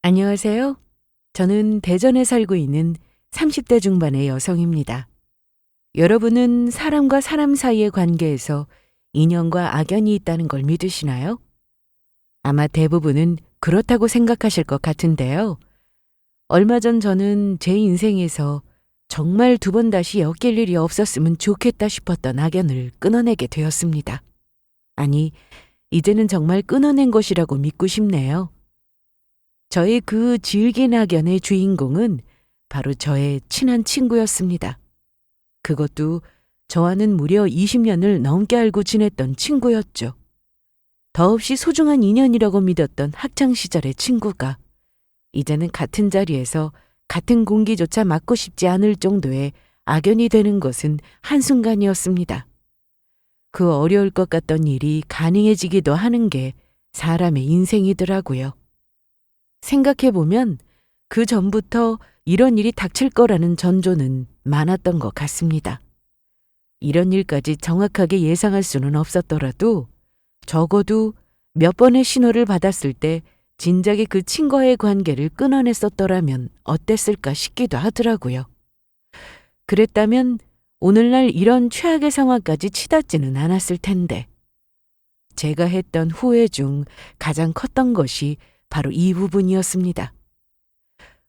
안녕하세요. 저는 대전에 살고 있는 30대 중반의 여성입니다. 여러분은 사람과 사람 사이의 관계에서 인연과 악연이 있다는 걸 믿으시나요? 아마 대부분은 그렇다고 생각하실 것 같은데요. 얼마 전 저는 제 인생에서 정말 두 번 다시 엮일 일이 없었으면 좋겠다 싶었던 악연을 끊어내게 되었습니다. 아니, 이제는 정말 끊어낸 것이라고 믿고 싶네요. 저의 그 질긴 악연의 주인공은 바로 저의 친한 친구였습니다. 그것도 저와는 무려 20년을 넘게 알고 지냈던 친구였죠. 더없이 소중한 인연이라고 믿었던 학창시절의 친구가 이제는 같은 자리에서 같은 공기조차 맡고 싶지 않을 정도의 악연이 되는 것은 한순간이었습니다. 그 어려울 것 같던 일이 가능해지기도 하는 게 사람의 인생이더라고요. 생각해보면 그 전부터 이런 일이 닥칠 거라는 전조는 많았던 것 같습니다. 이런 일까지 정확하게 예상할 수는 없었더라도 적어도 몇 번의 신호를 받았을 때 진작에 그 친구와의 관계를 끊어냈었더라면 어땠을까 싶기도 하더라고요. 그랬다면 오늘날 이런 최악의 상황까지 치닫지는 않았을 텐데 제가 했던 후회 중 가장 컸던 것이 바로 이 부분이었습니다.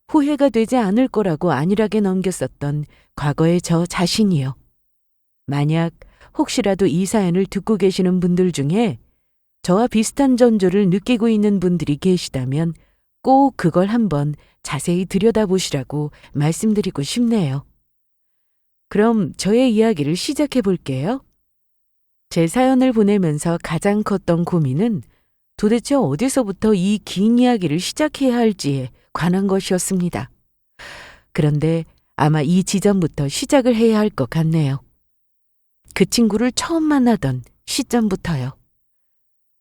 후회가 되지 않을 거라고 안일하게 넘겼었던 과거의 저 자신이요. 만약 혹시라도 이 사연을 듣고 계시는 분들 중에 저와 비슷한 전조를 느끼고 있는 분들이 계시다면 꼭 그걸 한번 자세히 들여다보시라고 말씀드리고 싶네요. 그럼 저의 이야기를 시작해 볼게요. 제 사연을 보내면서 가장 컸던 고민은 도대체 어디서부터 이 긴 이야기를 시작해야 할지에 관한 것이었습니다. 그런데 아마 이 지점부터 시작을 해야 할 것 같네요. 그 친구를 처음 만나던 시점부터요.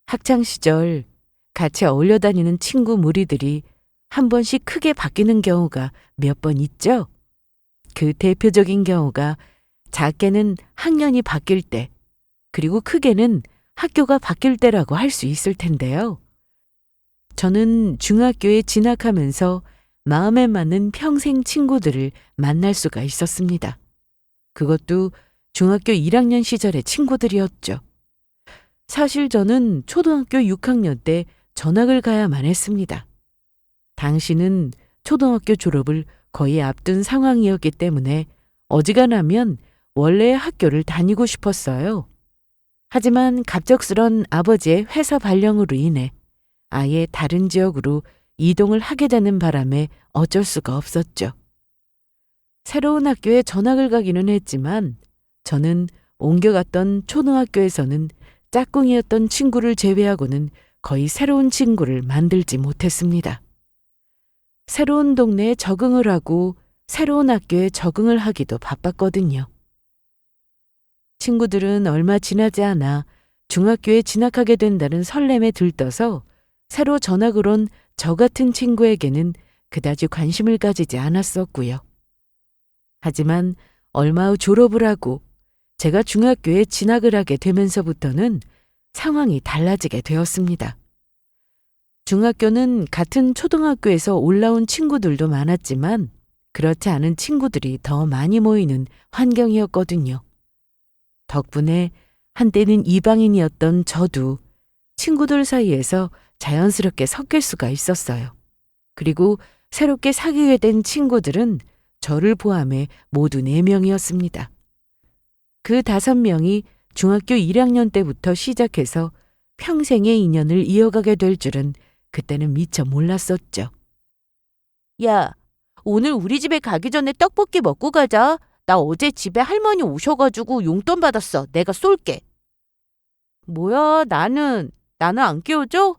학창시절 같이 어울려 다니는 친구 무리들이 한 번씩 크게 바뀌는 경우가 몇 번 있죠. 그 대표적인 경우가 작게는 학년이 바뀔 때, 그리고 크게는 학교가 바뀔 때라고 할 수 있을 텐데요. 저는 중학교에 진학하면서 마음에 맞는 평생 친구들을 만날 수가 있었습니다. 그것도 중학교 1학년 시절의 친구들이었죠. 사실 저는 초등학교 6학년 때 전학을 가야만 했습니다. 당시는 초등학교 졸업을 거의 앞둔 상황이었기 때문에 어지간하면 원래의 학교를 다니고 싶었어요. 하지만 갑작스런 아버지의 회사 발령으로 인해 아예 다른 지역으로 이동을 하게 되는 바람에 어쩔 수가 없었죠. 새로운 학교에 전학을 가기는 했지만 저는 옮겨갔던 초등학교에서는 짝꿍이었던 친구를 제외하고는 거의 새로운 친구를 만들지 못했습니다. 새로운 동네에 적응을 하고 새로운 학교에 적응을 하기도 바빴거든요. 친구들은 얼마 지나지 않아 중학교에 진학하게 된다는 설렘에 들떠서 새로 전학을 온 저 같은 친구에게는 그다지 관심을 가지지 않았었고요. 하지만 얼마 후 졸업을 하고 제가 중학교에 진학을 하게 되면서부터는 상황이 달라지게 되었습니다. 중학교는 같은 초등학교에서 올라온 친구들도 많았지만 그렇지 않은 친구들이 더 많이 모이는 환경이었거든요. 덕분에 한때는 이방인이었던 저도 친구들 사이에서 자연스럽게 섞일 수가 있었어요. 그리고 새롭게 사귀게 된 친구들은 저를 포함해 모두 4명이었습니다. 그 5명이 중학교 1학년 때부터 시작해서 평생의 인연을 이어가게 될 줄은 그때는 미처 몰랐었죠. 야, 오늘 우리 집에 가기 전에 떡볶이 먹고 가자. 나 어제 집에 할머니 오셔가지고 용돈 받았어. 내가 쏠게. 뭐야, 나는 안 끼워줘?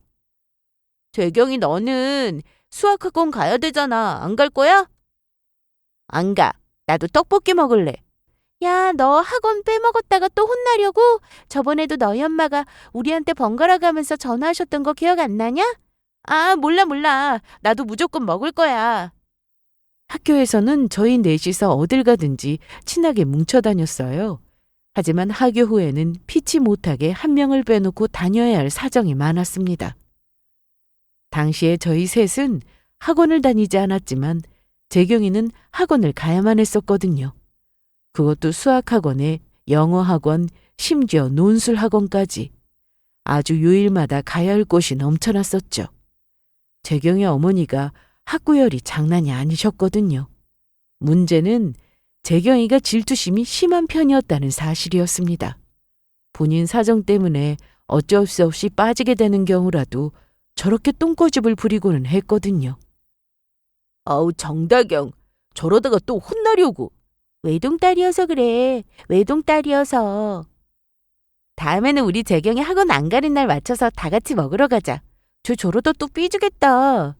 재경이 너는 수학학원 가야 되잖아. 안 갈 거야? 안 가. 나도 떡볶이 먹을래. 야, 너 학원 빼먹었다가 또 혼나려고? 저번에도 너희 엄마가 우리한테 번갈아 가면서 전화하셨던 거 기억 안 나냐? 아, 몰라. 나도 무조건 먹을 거야. 학교에서는 저희 넷이서 어딜 가든지 친하게 뭉쳐 다녔어요. 하지만 하교 후에는 피치 못하게 한 명을 빼놓고 다녀야 할 사정이 많았습니다. 당시에 저희 셋은 학원을 다니지 않았지만 재경이는 학원을 가야만 했었거든요. 그것도 수학학원에 영어학원, 심지어 논술학원까지 아주 요일마다 가야 할 곳이 넘쳐났었죠. 재경의 어머니가 학구열이 장난이 아니셨거든요. 문제는 재경이가 질투심이 심한 편이었다는 사실이었습니다. 본인 사정 때문에 어쩔 수 없이 빠지게 되는 경우라도 저렇게 똥꼬집을 부리고는 했거든요. 아우 정다경, 저러다가 또 혼나려고. 외동딸이어서 그래. 외동딸이어서. 다음에는 우리 재경이 학원 안 가는 날 맞춰서 다 같이 먹으러 가자. 저러다 또 삐지겠다.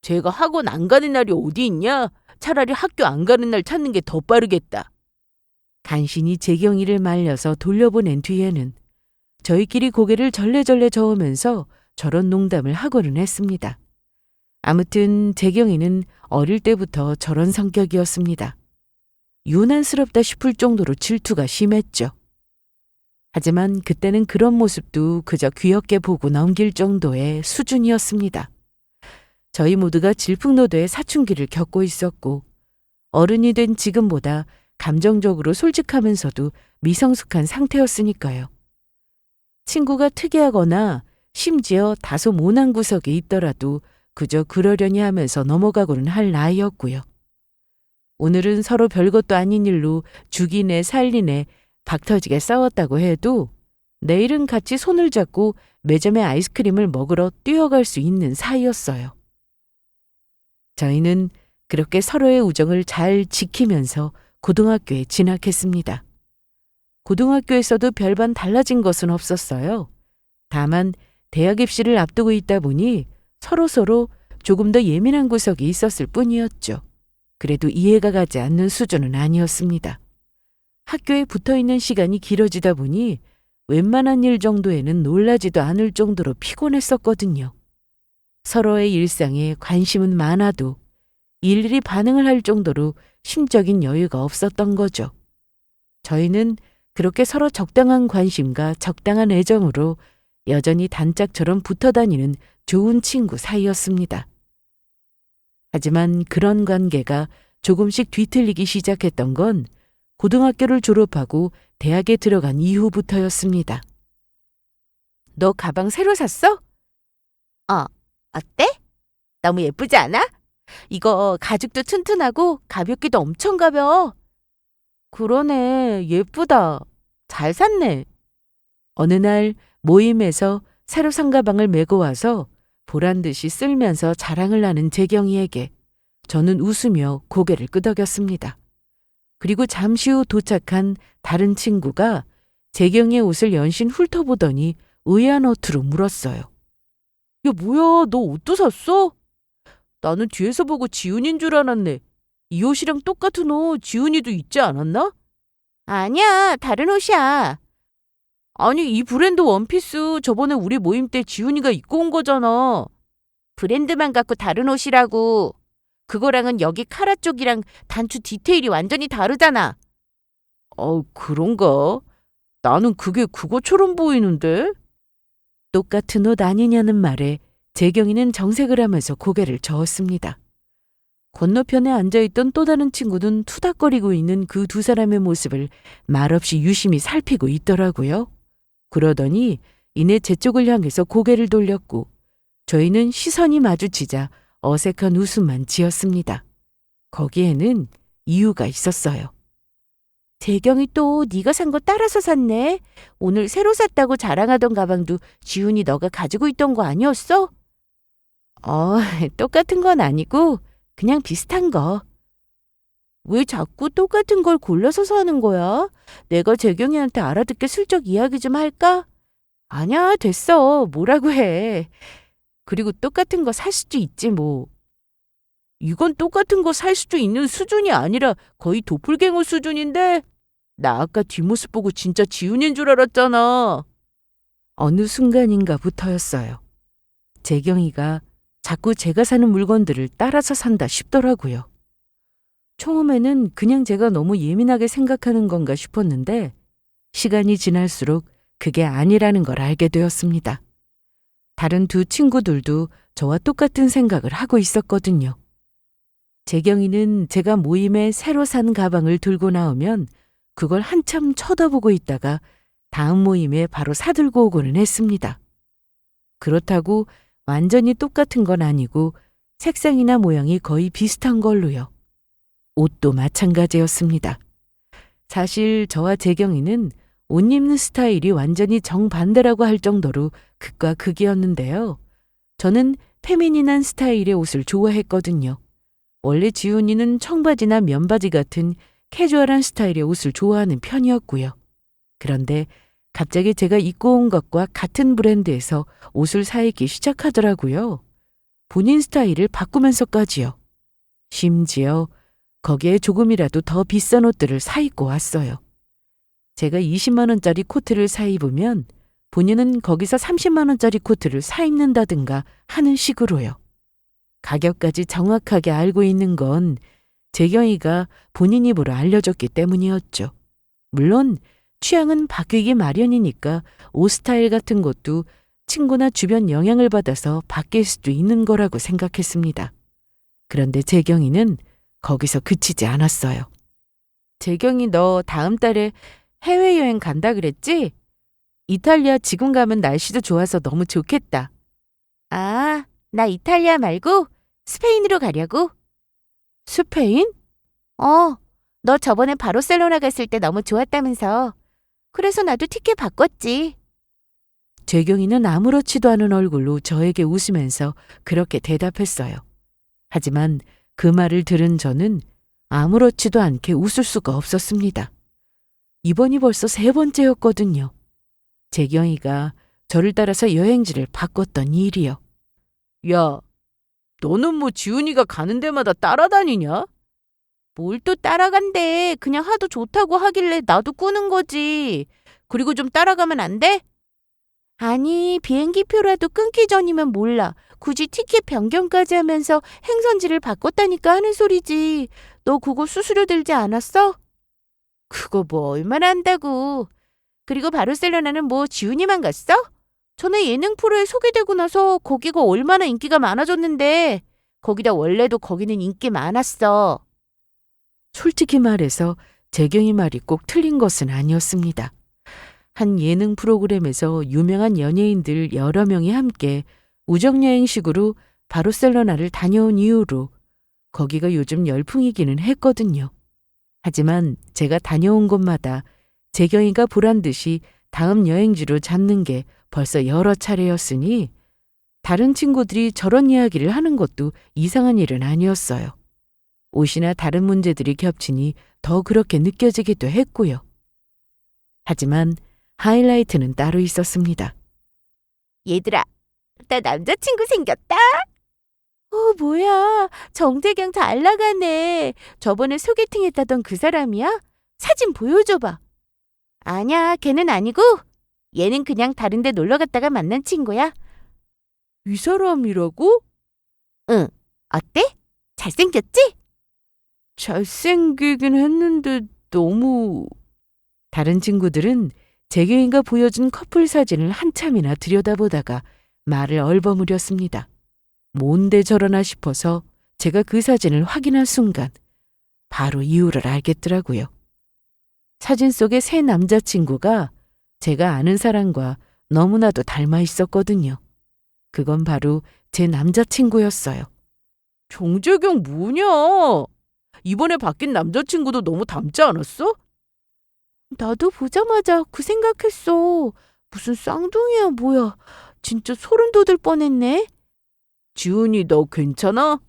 제가 학원 안 가는 날이 어디 있냐? 차라리 학교 안 가는 날 찾는 게 더 빠르겠다. 간신히 재경이를 말려서 돌려보낸 뒤에는 저희끼리 고개를 절레절레 저으면서 저런 농담을 하고는 했습니다. 아무튼 재경이는 어릴 때부터 저런 성격이었습니다. 유난스럽다 싶을 정도로 질투가 심했죠. 하지만 그때는 그런 모습도 그저 귀엽게 보고 넘길 정도의 수준이었습니다. 저희 모두가 질풍노도의 사춘기를 겪고 있었고 어른이 된 지금보다 감정적으로 솔직하면서도 미성숙한 상태였으니까요. 친구가 특이하거나 심지어 다소 모난 구석이 있더라도 그저 그러려니 하면서 넘어가고는 할 나이였고요. 오늘은 서로 별것도 아닌 일로 죽이네 살리네 박터지게 싸웠다고 해도 내일은 같이 손을 잡고 매점에 아이스크림을 먹으러 뛰어갈 수 있는 사이였어요. 저희는 그렇게 서로의 우정을 잘 지키면서 고등학교에 진학했습니다. 고등학교에서도 별반 달라진 것은 없었어요. 다만 대학 입시를 앞두고 있다 보니 서로서로 조금 더 예민한 구석이 있었을 뿐이었죠. 그래도 이해가 가지 않는 수준은 아니었습니다. 학교에 붙어있는 시간이 길어지다 보니 웬만한 일 정도에는 놀라지도 않을 정도로 피곤했었거든요. 서로의 일상에 관심은 많아도 일일이 반응을 할 정도로 심적인 여유가 없었던 거죠. 저희는 그렇게 서로 적당한 관심과 적당한 애정으로 여전히 단짝처럼 붙어 다니는 좋은 친구 사이였습니다. 하지만 그런 관계가 조금씩 뒤틀리기 시작했던 건 고등학교를 졸업하고 대학에 들어간 이후부터였습니다. 너 가방 새로 샀어? 어때? 너무 예쁘지 않아? 이거 가죽도 튼튼하고 가볍기도 엄청 가벼워. 그러네, 예쁘다. 잘 샀네. 어느 날 모임에서 새로 산 가방을 메고 와서 보란 듯이 쓸면서 자랑을 하는 재경이에게 저는 웃으며 고개를 끄덕였습니다. 그리고 잠시 후 도착한 다른 친구가 재경이의 옷을 연신 훑어보더니 의아한 어투로 물었어요. 야, 뭐야, 너 옷도 샀어? 나는 뒤에서 보고 지훈인 줄 알았네. 이 옷이랑 똑같은 옷 지훈이도 있지 않았나? 아니야, 다른 옷이야. 아니, 이 브랜드 원피스 저번에 우리 모임 때 지훈이가 입고 온 거잖아. 브랜드만 갖고 다른 옷이라고. 그거랑은 여기 카라 쪽이랑 단추 디테일이 완전히 다르잖아. 그런가? 나는 그게 그거처럼 보이는데? 똑같은 옷 아니냐는 말에 재경이는 정색을 하면서 고개를 저었습니다. 건너편에 앉아있던 또 다른 친구는 투닥거리고 있는 그 두 사람의 모습을 말없이 유심히 살피고 있더라고요. 그러더니 이내 제 쪽을 향해서 고개를 돌렸고 저희는 시선이 마주치자 어색한 웃음만 지었습니다. 거기에는 이유가 있었어요. 재경이 또 네가 산 거 따라서 샀네. 오늘 새로 샀다고 자랑하던 가방도 지훈이 너가 가지고 있던 거 아니었어? 똑같은 건 아니고 그냥 비슷한 거. 왜 자꾸 똑같은 걸 골라서 사는 거야? 내가 재경이한테 알아듣게 슬쩍 이야기 좀 할까? 아니야, 됐어. 뭐라고 해. 그리고 똑같은 거 살 수도 있지 뭐. 이건 똑같은 거 살 수도 있는 수준이 아니라 거의 도플갱어 수준인데? 나 아까 뒷모습 보고 진짜 지훈인 줄 알았잖아. 어느 순간인가부터였어요. 재경이가 자꾸 제가 사는 물건들을 따라서 산다 싶더라고요. 처음에는 그냥 제가 너무 예민하게 생각하는 건가 싶었는데 시간이 지날수록 그게 아니라는 걸 알게 되었습니다. 다른 두 친구들도 저와 똑같은 생각을 하고 있었거든요. 재경이는 제가 모임에 새로 산 가방을 들고 나오면 그걸 한참 쳐다보고 있다가 다음 모임에 바로 사들고 오고는 했습니다. 그렇다고 완전히 똑같은 건 아니고 색상이나 모양이 거의 비슷한 걸로요. 옷도 마찬가지였습니다. 사실 저와 재경이는 옷 입는 스타일이 완전히 정반대라고 할 정도로 극과 극이었는데요. 저는 페미닌한 스타일의 옷을 좋아했거든요. 원래 지훈이는 청바지나 면바지 같은 캐주얼한 스타일의 옷을 좋아하는 편이었고요. 그런데 갑자기 제가 입고 온 것과 같은 브랜드에서 옷을 사 입기 시작하더라고요. 본인 스타일을 바꾸면서까지요. 심지어 거기에 조금이라도 더 비싼 옷들을 사 입고 왔어요. 제가 20만 원짜리 코트를 사 입으면 본인은 거기서 30만 원짜리 코트를 사 입는다든가 하는 식으로요. 가격까지 정확하게 알고 있는 건 재경이가 본인 입으로 알려줬기 때문이었죠. 물론 취향은 바뀌기 마련이니까 옷 스타일 같은 것도 친구나 주변 영향을 받아서 바뀔 수도 있는 거라고 생각했습니다. 그런데 재경이는 거기서 그치지 않았어요. 재경이 너 다음 달에 해외여행 간다 그랬지? 이탈리아 지금 가면 날씨도 좋아서 너무 좋겠다. 아, 나 이탈리아 말고 스페인으로 가려고. 스페인? 너 저번에 바르셀로나 갔을 때 너무 좋았다면서. 그래서 나도 티켓 바꿨지. 재경이는 아무렇지도 않은 얼굴로 저에게 웃으면서 그렇게 대답했어요. 하지만 그 말을 들은 저는 아무렇지도 않게 웃을 수가 없었습니다. 이번이 벌써 3번째였거든요. 재경이가 저를 따라서 여행지를 바꿨던 일이요. 야, 너는 뭐 지훈이가 가는 데마다 따라다니냐? 뭘 또 따라간대. 그냥 하도 좋다고 하길래 나도 꾸는 거지. 그리고 좀 따라가면 안 돼? 아니, 비행기표라도 끊기 전이면 몰라. 굳이 티켓 변경까지 하면서 행선지를 바꿨다니까 하는 소리지. 너 그거 수수료 들지 않았어? 그거 뭐 얼마나 한다고. 그리고 바르셀로나는 뭐 지훈이만 갔어? 전에 예능 프로에 소개되고 나서 거기가 얼마나 인기가 많아졌는데. 거기다 원래도 거기는 인기 많았어. 솔직히 말해서 재경이 말이 꼭 틀린 것은 아니었습니다. 한 예능 프로그램에서 유명한 연예인들 여러 명이 함께 우정여행식으로 바르셀로나를 다녀온 이후로 거기가 요즘 열풍이기는 했거든요. 하지만 제가 다녀온 곳마다 재경이가 보란 듯이 다음 여행지로 잡는 게 벌써 여러 차례였으니 다른 친구들이 저런 이야기를 하는 것도 이상한 일은 아니었어요. 옷이나 다른 문제들이 겹치니 더 그렇게 느껴지기도 했고요. 하지만 하이라이트는 따로 있었습니다. 얘들아, 나 남자친구 생겼다. 뭐야. 정재경 잘 나가네. 저번에 소개팅 했다던 그 사람이야? 사진 보여줘봐. 아니야, 걔는 아니고 얘는 그냥 다른 데 놀러 갔다가 만난 친구야. 이 사람이라고? 응. 어때? 잘생겼지? 잘생기긴 했는데 너무... 다른 친구들은 재경이가 보여준 커플 사진을 한참이나 들여다보다가 말을 얼버무렸습니다. 뭔데 저러나 싶어서 제가 그 사진을 확인한 순간 바로 이유를 알겠더라고요. 사진 속의 새 남자친구가 제가 아는 사람과 너무나도 닮아 있었거든요. 그건 바로 제 남자친구였어요. 정재경 뭐냐? 이번에 바뀐 남자친구도 너무 닮지 않았어? 나도 보자마자 그 생각했어. 무슨 쌍둥이야 뭐야. 진짜 소름 돋을 뻔했네. 지훈이 너 괜찮아?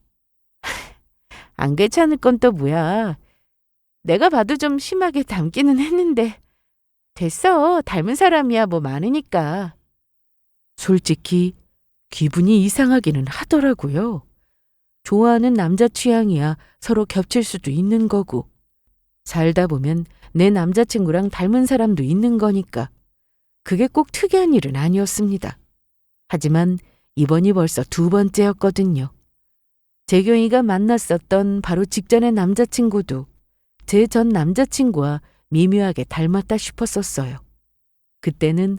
안 괜찮을 건 또 뭐야. 내가 봐도 좀 심하게 닮기는 했는데. 됐어. 닮은 사람이야 뭐 많으니까. 솔직히 기분이 이상하기는 하더라고요. 좋아하는 남자 취향이야 서로 겹칠 수도 있는 거고. 살다 보면 내 남자친구랑 닮은 사람도 있는 거니까. 그게 꼭 특이한 일은 아니었습니다. 하지만 이번이 벌써 2번째였거든요. 재경이가 만났었던 바로 직전의 남자친구도 제 전 남자친구와 미묘하게 닮았다 싶었었어요. 그때는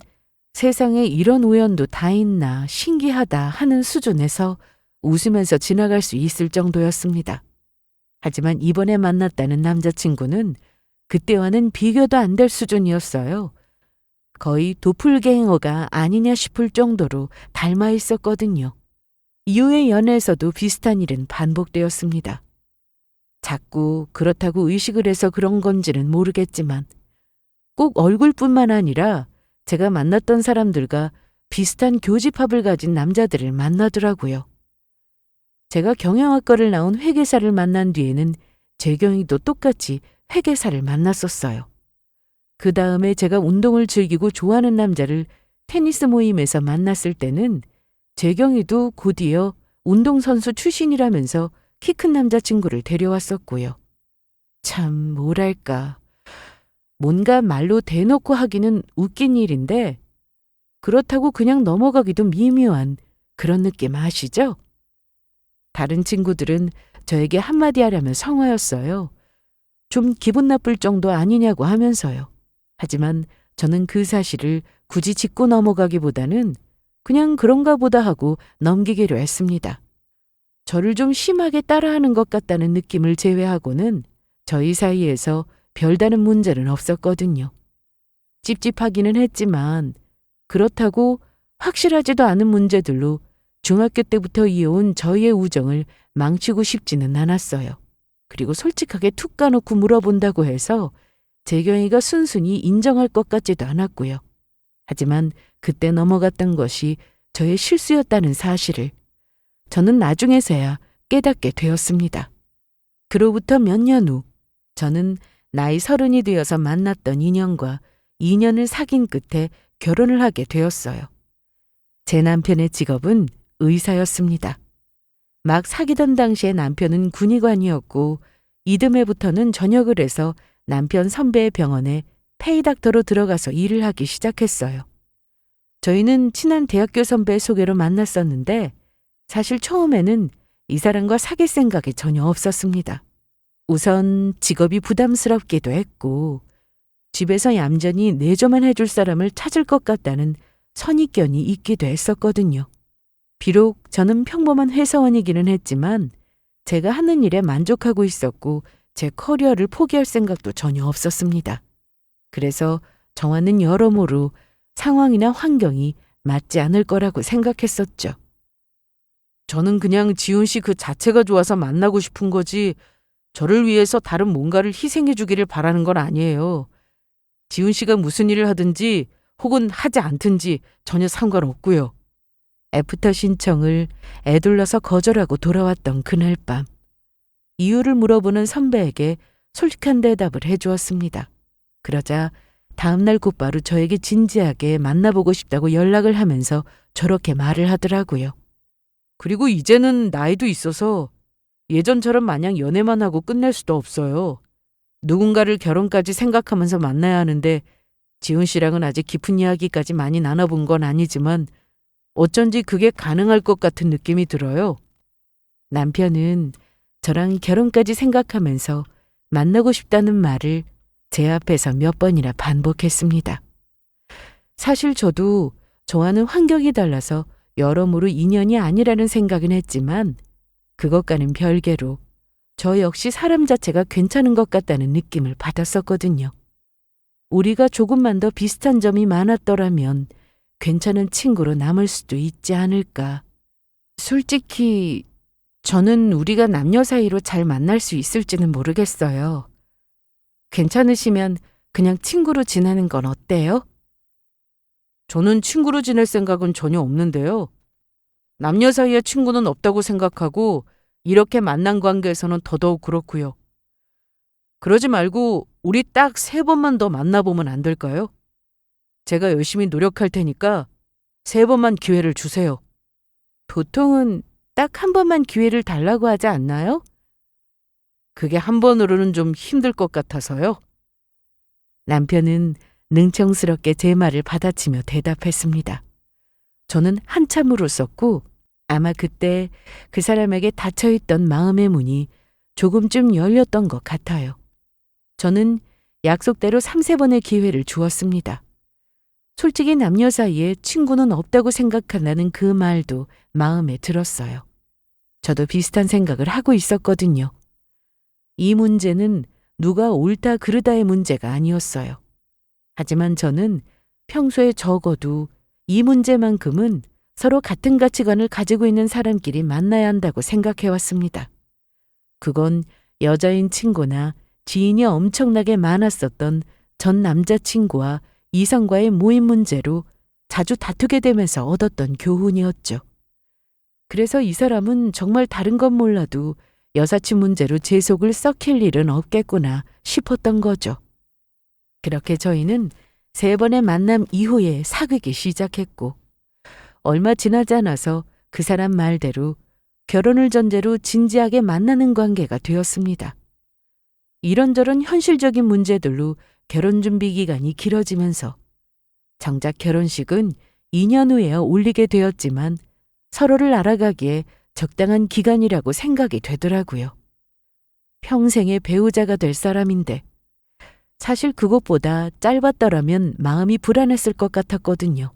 세상에 이런 우연도 다 있나 신기하다 하는 수준에서 웃으면서 지나갈 수 있을 정도였습니다. 하지만 이번에 만났다는 남자친구는 그때와는 비교도 안 될 수준이었어요. 거의 도플갱어가 아니냐 싶을 정도로 닮아 있었거든요. 이후의 연애에서도 비슷한 일은 반복되었습니다. 자꾸 그렇다고 의식을 해서 그런 건지는 모르겠지만 꼭 얼굴뿐만 아니라 제가 만났던 사람들과 비슷한 교집합을 가진 남자들을 만나더라고요. 제가 경영학과를 나온 회계사를 만난 뒤에는 재경이도 똑같이 회계사를 만났었어요. 그 다음에 제가 운동을 즐기고 좋아하는 남자를 테니스 모임에서 만났을 때는 재경이도 곧이어 운동선수 출신이라면서 키 큰 남자친구를 데려왔었고요. 참 뭐랄까. 뭔가 말로 대놓고 하기는 웃긴 일인데 그렇다고 그냥 넘어가기도 미묘한 그런 느낌 아시죠? 다른 친구들은 저에게 한마디 하려면 성화였어요. 좀 기분 나쁠 정도 아니냐고 하면서요. 하지만 저는 그 사실을 굳이 짚고 넘어가기보다는 그냥 그런가 보다 하고 넘기기로 했습니다. 저를 좀 심하게 따라하는 것 같다는 느낌을 제외하고는 저희 사이에서 별다른 문제는 없었거든요. 찝찝하기는 했지만 그렇다고 확실하지도 않은 문제들로 중학교 때부터 이어온 저희의 우정을 망치고 싶지는 않았어요. 그리고 솔직하게 툭 까놓고 물어본다고 해서 재경이가 순순히 인정할 것 같지도 않았고요. 하지만 그때 넘어갔던 것이 저의 실수였다는 사실을 저는 나중에서야 깨닫게 되었습니다. 그로부터 몇 년 후 저는 나이 30이 되어서 만났던 인연과 2년을 사귄 끝에 결혼을 하게 되었어요. 제 남편의 직업은 의사였습니다. 막 사귀던 당시에 남편은 군의관이었고 이듬해부터는 전역을 해서 남편 선배의 병원에 페이닥터로 들어가서 일을 하기 시작했어요. 저희는 친한 대학교 선배의 소개로 만났었는데 사실 처음에는 이 사람과 사귈 생각이 전혀 없었습니다. 우선 직업이 부담스럽기도 했고 집에서 얌전히 내조만 해줄 사람을 찾을 것 같다는 선입견이 있기도 했었거든요. 비록 저는 평범한 회사원이기는 했지만 제가 하는 일에 만족하고 있었고 제 커리어를 포기할 생각도 전혀 없었습니다. 그래서 저와는 여러모로 상황이나 환경이 맞지 않을 거라고 생각했었죠. 저는 그냥 지훈 씨 그 자체가 좋아서 만나고 싶은 거지 저를 위해서 다른 뭔가를 희생해 주기를 바라는 건 아니에요. 지훈 씨가 무슨 일을 하든지 혹은 하지 않든지 전혀 상관없고요. 애프터 신청을 애둘러서 거절하고 돌아왔던 그날 밤. 이유를 물어보는 선배에게 솔직한 대답을 해주었습니다. 그러자 다음날 곧바로 저에게 진지하게 만나보고 싶다고 연락을 하면서 저렇게 말을 하더라고요. 그리고 이제는 나이도 있어서 예전처럼 마냥 연애만 하고 끝낼 수도 없어요. 누군가를 결혼까지 생각하면서 만나야 하는데 지훈 씨랑은 아직 깊은 이야기까지 많이 나눠본 건 아니지만 어쩐지 그게 가능할 것 같은 느낌이 들어요. 남편은 저랑 결혼까지 생각하면서 만나고 싶다는 말을 제 앞에서 몇 번이나 반복했습니다. 사실 저도 저와는 환경이 달라서 여러모로 인연이 아니라는 생각은 했지만 그것과는 별개로 저 역시 사람 자체가 괜찮은 것 같다는 느낌을 받았었거든요. 우리가 조금만 더 비슷한 점이 많았더라면 괜찮은 친구로 남을 수도 있지 않을까. 솔직히 저는 우리가 남녀 사이로 잘 만날 수 있을지는 모르겠어요. 괜찮으시면 그냥 친구로 지내는 건 어때요? 저는 친구로 지낼 생각은 전혀 없는데요. 남녀 사이에 친구는 없다고 생각하고 이렇게 만난 관계에서는 더더욱 그렇고요. 그러지 말고 우리 딱 3번만 더 만나보면 안 될까요? 제가 열심히 노력할 테니까 3번만 기회를 주세요. 보통은 딱 1번만 기회를 달라고 하지 않나요? 그게 1번으로는 좀 힘들 것 같아서요. 남편은 능청스럽게 제 말을 받아치며 대답했습니다. 저는 한참 울었었고 아마 그때 그 사람에게 닫혀있던 마음의 문이 조금쯤 열렸던 것 같아요. 저는 약속대로 3-4번의 기회를 주었습니다. 솔직히 남녀 사이에 친구는 없다고 생각한다는 그 말도 마음에 들었어요. 저도 비슷한 생각을 하고 있었거든요. 이 문제는 누가 옳다 그르다의 문제가 아니었어요. 하지만 저는 평소에 적어도 이 문제만큼은 서로 같은 가치관을 가지고 있는 사람끼리 만나야 한다고 생각해 왔습니다. 그건 여자인 친구나 지인이 엄청나게 많았었던 전 남자친구와 이성과의 모임 문제로 자주 다투게 되면서 얻었던 교훈이었죠. 그래서 이 사람은 정말 다른 건 몰라도 여사친 문제로 제 속을 썩힐 일은 없겠구나 싶었던 거죠. 그렇게 저희는 3번의 만남 이후에 사귀기 시작했고 얼마 지나지 않아서 그 사람 말대로 결혼을 전제로 진지하게 만나는 관계가 되었습니다. 이런저런 현실적인 문제들로 결혼 준비 기간이 길어지면서 정작 결혼식은 2년 후에 올리게 되었지만 서로를 알아가기에 적당한 기간이라고 생각이 되더라고요. 평생의 배우자가 될 사람인데 사실 그것보다 짧았더라면 마음이 불안했을 것 같았거든요.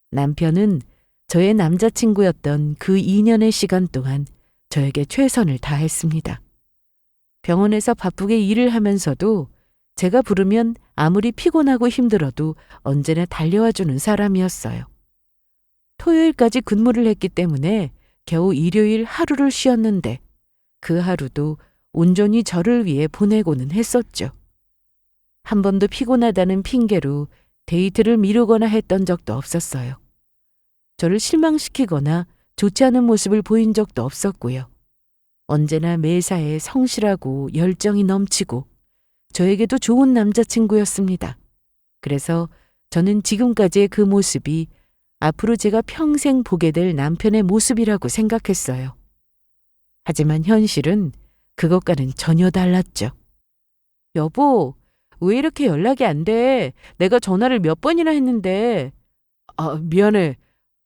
남편은 저의 남자친구였던 그 2년의 시간 동안 저에게 최선을 다했습니다. 병원에서 바쁘게 일을 하면서도 제가 부르면 아무리 피곤하고 힘들어도 언제나 달려와주는 사람이었어요. 토요일까지 근무를 했기 때문에 겨우 일요일 하루를 쉬었는데 그 하루도 온전히 저를 위해 보내고는 했었죠. 한 번도 피곤하다는 핑계로 데이트를 미루거나 했던 적도 없었어요. 저를 실망시키거나 좋지 않은 모습을 보인 적도 없었고요. 언제나 매사에 성실하고 열정이 넘치고 저에게도 좋은 남자친구였습니다. 그래서 저는 지금까지의 그 모습이 앞으로 제가 평생 보게 될 남편의 모습이라고 생각했어요. 하지만 현실은 그것과는 전혀 달랐죠. 여보, 왜 이렇게 연락이 안 돼? 내가 전화를 몇 번이나 했는데. 미안해.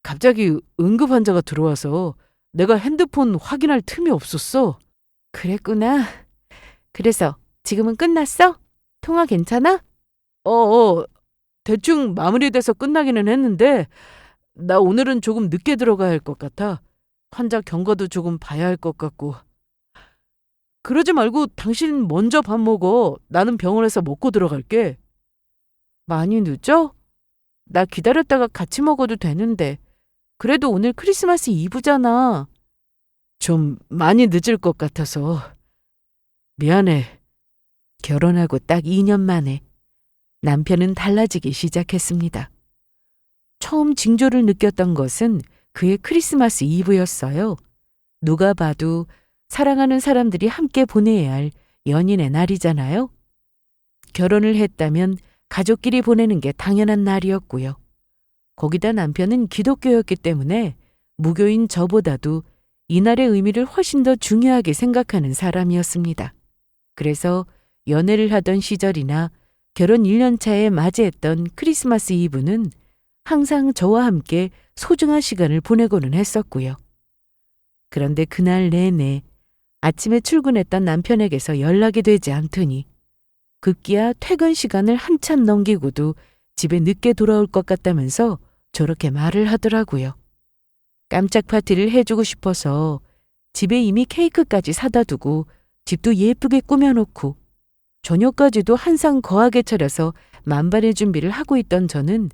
갑자기 응급 환자가 들어와서 내가 핸드폰 확인할 틈이 없었어. 그랬구나. 그래서 지금은 끝났어? 통화 괜찮아? 대충 마무리돼서 끝나기는 했는데 나 오늘은 조금 늦게 들어가야 할 것 같아. 환자 경과도 조금 봐야 할 것 같고. 그러지 말고 당신 먼저 밥 먹어. 나는 병원에서 먹고 들어갈게. 많이 늦어? 나 기다렸다가 같이 먹어도 되는데. 그래도 오늘 크리스마스 이브잖아. 좀 많이 늦을 것 같아서. 미안해. 결혼하고 딱 2년 만에 남편은 달라지기 시작했습니다. 처음 징조를 느꼈던 것은 그의 크리스마스 이브였어요. 누가 봐도 사랑하는 사람들이 함께 보내야 할 연인의 날이잖아요. 결혼을 했다면 가족끼리 보내는 게 당연한 날이었고요. 거기다 남편은 기독교였기 때문에 무교인 저보다도 이날의 의미를 훨씬 더 중요하게 생각하는 사람이었습니다. 그래서 연애를 하던 시절이나 결혼 1년 차에 맞이했던 크리스마스 이브는 항상 저와 함께 소중한 시간을 보내고는 했었고요. 그런데 그날 내내 아침에 출근했던 남편에게서 연락이 되지 않더니 급기야 퇴근 시간을 한참 넘기고도 집에 늦게 돌아올 것 같다면서 저렇게 말을 하더라고요. 깜짝 파티를 해주고 싶어서 집에 이미 케이크까지 사다 두고 집도 예쁘게 꾸며놓고 저녁까지도 한상 거하게 차려서 만반의 준비를 하고 있던 저는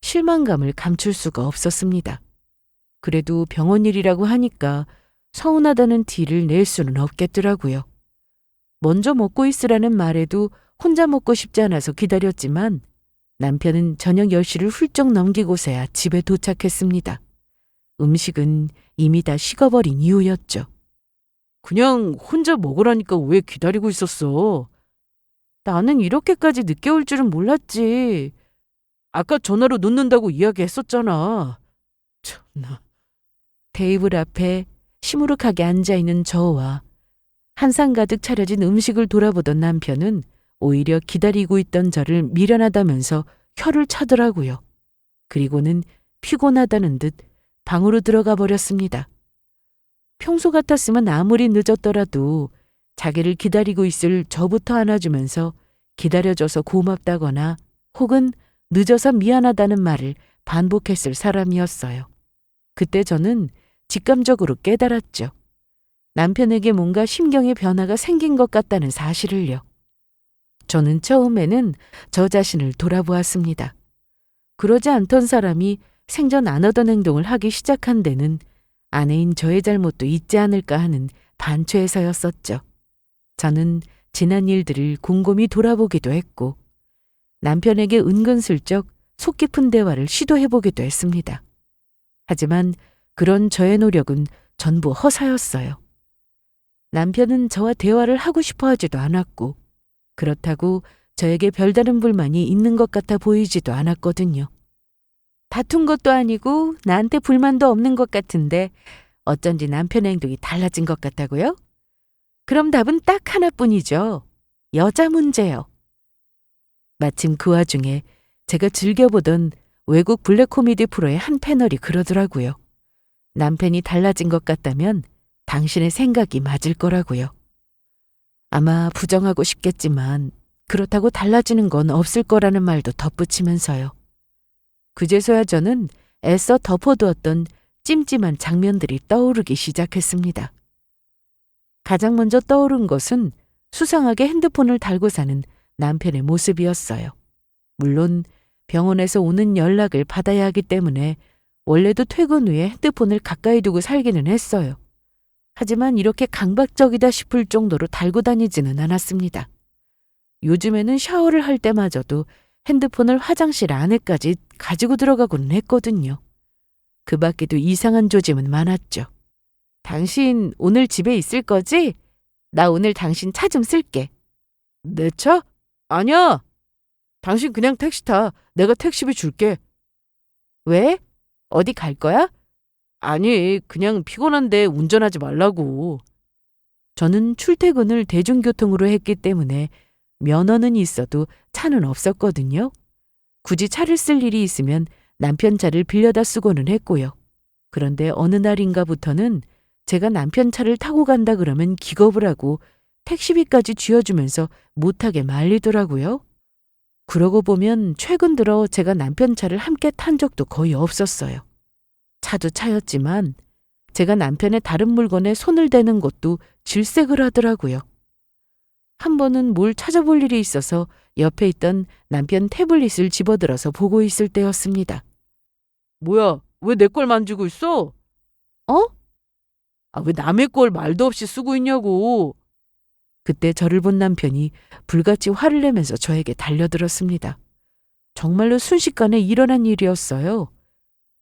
실망감을 감출 수가 없었습니다. 그래도 병원 일이라고 하니까 서운하다는 티를 낼 수는 없겠더라고요. 먼저 먹고 있으라는 말에도 혼자 먹고 싶지 않아서 기다렸지만 남편은 저녁 10시를 훌쩍 넘기고서야 집에 도착했습니다. 음식은 이미 다 식어버린 이유였죠. 그냥 혼자 먹으라니까 왜 기다리고 있었어? 나는 이렇게까지 늦게 올 줄은 몰랐지. 아까 전화로 놓는다고 이야기했었잖아. 참나. 테이블 앞에 시무룩하게 앉아있는 저와 한상 가득 차려진 음식을 돌아보던 남편은 오히려 기다리고 있던 저를 미련하다면서 혀를 차더라고요. 그리고는 피곤하다는 듯 방으로 들어가 버렸습니다. 평소 같았으면 아무리 늦었더라도 자기를 기다리고 있을 저부터 안아주면서 기다려줘서 고맙다거나 혹은 늦어서 미안하다는 말을 반복했을 사람이었어요. 그때 저는 직감적으로 깨달았죠. 남편에게 뭔가 심경의 변화가 생긴 것 같다는 사실을요. 저는 처음에는 저 자신을 돌아보았습니다. 그러지 않던 사람이 생전 안 하던 행동을 하기 시작한 데는 아내인 저의 잘못도 있지 않을까 하는 반추에서였었죠. 저는 지난 일들을 곰곰이 돌아보기도 했고 남편에게 은근슬쩍 속 깊은 대화를 시도해보기도 했습니다. 하지만 그런 저의 노력은 전부 허사였어요. 남편은 저와 대화를 하고 싶어 하지도 않았고 그렇다고 저에게 별다른 불만이 있는 것 같아 보이지도 않았거든요. 다툰 것도 아니고 나한테 불만도 없는 것 같은데 어쩐지 남편의 행동이 달라진 것 같다고요? 그럼 답은 딱 하나뿐이죠. 여자 문제요. 마침 그 와중에 제가 즐겨보던 외국 블랙 코미디 프로의 한 패널이 그러더라고요. 남편이 달라진 것 같다면 당신의 생각이 맞을 거라고요. 아마 부정하고 싶겠지만 그렇다고 달라지는 건 없을 거라는 말도 덧붙이면서요. 그제서야 저는 애써 덮어두었던 찜찜한 장면들이 떠오르기 시작했습니다. 가장 먼저 떠오른 것은 수상하게 핸드폰을 달고 사는 남편의 모습이었어요. 물론 병원에서 오는 연락을 받아야 하기 때문에 원래도 퇴근 후에 핸드폰을 가까이 두고 살기는 했어요. 하지만 이렇게 강박적이다 싶을 정도로 달고 다니지는 않았습니다. 요즘에는 샤워를 할 때마저도 핸드폰을 화장실 안에까지 가지고 들어가고는 했거든요. 그 밖에도 이상한 조짐은 많았죠. 당신 오늘 집에 있을 거지? 나 오늘 당신 차 좀 쓸게. 내 차? 아니야. 당신 그냥 택시 타. 내가 택시비 줄게. 왜? 어디 갈 거야? 아니, 그냥 피곤한데 운전하지 말라고. 저는 출퇴근을 대중교통으로 했기 때문에 면허는 있어도 차는 없었거든요. 굳이 차를 쓸 일이 있으면 남편 차를 빌려다 쓰고는 했고요. 그런데 어느 날인가부터는 제가 남편 차를 타고 간다 그러면 기겁을 하고 택시비까지 쥐어주면서 못하게 말리더라고요. 그러고 보면 최근 들어 제가 남편 차를 함께 탄 적도 거의 없었어요. 차도 차였지만 제가 남편의 다른 물건에 손을 대는 것도 질색을 하더라고요. 한 번은 뭘 찾아볼 일이 있어서 옆에 있던 남편 태블릿을 집어들어서 보고 있을 때였습니다. 뭐야, 왜 내 걸 만지고 있어? 어? 왜 남의 걸 말도 없이 쓰고 있냐고. 그때 저를 본 남편이 불같이 화를 내면서 저에게 달려들었습니다. 정말로 순식간에 일어난 일이었어요.